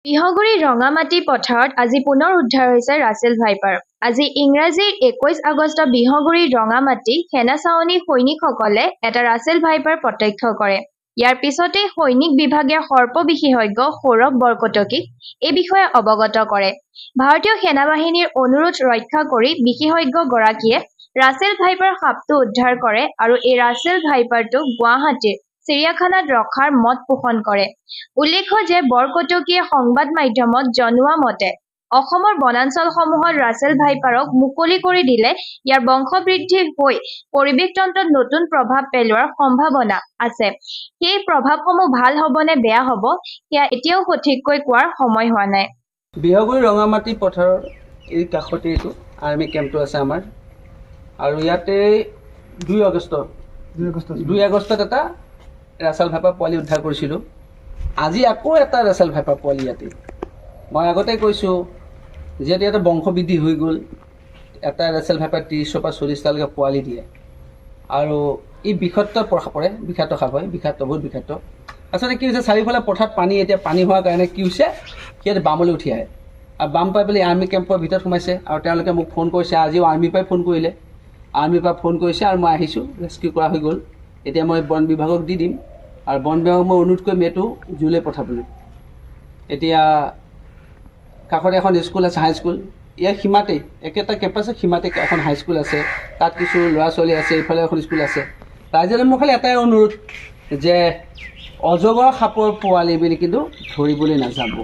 বিহগুৰি ৰঙামাটি পথাৰত আজি পুনৰ উদ্ধাৰ হৈছে ৰাছেল ভাইপাৰ। আজি ইংৰাজীৰ 21 আগষ্ট বিহগুৰি ৰঙামাটি সেনা ছাউনী সৈনিকসকলে এটা ৰাছেল ভাইপাৰ প্ৰত্যক্ষ কৰে। ইয়াৰ পিছতে সৈনিক বিভাগীয় সৰ্প বিশেষজ্ঞ সৌৰভ বৰকটকীক এই বিষয়ে অৱগত কৰে। ভাৰতীয় সেনাবাহিনীৰ অনুৰোধ ৰক্ষা কৰি বিশেষজ্ঞগৰাকীয়ে ৰাছেল ভাইপাৰ সাপটো উদ্ধাৰ কৰে আৰু এই ৰাছেল ভাইপাৰটো গুৱাহাটীৰ চিৰিয়াখানাত ৰখাৰ মত পোষণ কৰে। উল্লেখ্য যে বৰকটকীয়ে সংবাদ মাধ্যমত জনোৱা মতে অসমৰ বনাঞ্চলসমূহত ৰাছেল ভাইপাৰক মুকলি কৰি দিলে ইয়াৰ বংশবৃদ্ধি হৈ পৰিৱেশ তন্ত্ৰত নতুন প্ৰভাৱ পেলোৱাৰ সম্ভাৱনা আছে। সেই প্ৰভাৱসমূহ ভাল হ'বনে বেয়া হ'ব সেয়া এতিয়াও সঠিককৈ কোৱাৰ সময় হোৱা নাই। বিহগুৰি ৰঙামাটি পথাৰৰ এই কাষতে এইটো আৰ্মি কেম্পটো আছে আমাৰ, আৰু ইয়াতে 2 আগষ্টত এটা ৰাছেল ভাইপাৰ পোৱালি উদ্ধাৰ কৰিছিলোঁ। আজি আকৌ এটা ৰাছেল ভাইপাৰ পোৱালি ইয়াতে। মই আগতে কৈছোঁ যিহেতু ইয়াতে বংশবৃদ্ধি হৈ গ'ল, এটা ৰাছেল ভাইপাৰ 30ৰ পৰা 40টালৈকে পোৱালি দিয়ে, আৰু ই বিষাক্ত পৰে, বিষাক্ত সাপ হয়, বহুত বিষাক্ত। আচলতে কি হৈছে, চাৰিওফালে পথাৰত এতিয়া পানী হোৱাৰ কাৰণে কি হৈছে, সিহঁতে বামলৈ উঠি আহে আৰু বাম পাই পেলাই আৰ্মি কেম্পৰ ভিতৰত সোমাইছে। আৰু তেওঁলোকে মোক ফোন কৰিছে, আজিও আৰ্মিৰ পৰাই ফোন কৰিলে, আৰ্মিৰ পৰা ফোন কৰিছে আৰু মই আহিছোঁ, ৰেস্কিউ কৰা হৈ গ'ল। এতিয়া মই বন বিভাগক দি দিম, আৰু বন বিভাগক মই অনুৰোধ কৰিম এইটো জুলৈ পঠাবলৈ। এতিয়া কাষতে এখন স্কুল আছে, হাইস্কুল, ইয়াৰ সীমাতে একেটা কেম্পাছৰ সীমাতে এখন হাইস্কুল আছে, তাত কিছু ল'ৰা ছোৱালী আছে, এইফালে এখন স্কুল আছে। ৰাইজলৈ মোৰ খালি এটাই অনুৰোধ যে অজগৰ সাপৰ পোৱালি বুলি কিন্তু ধৰিবলৈ নাযাব।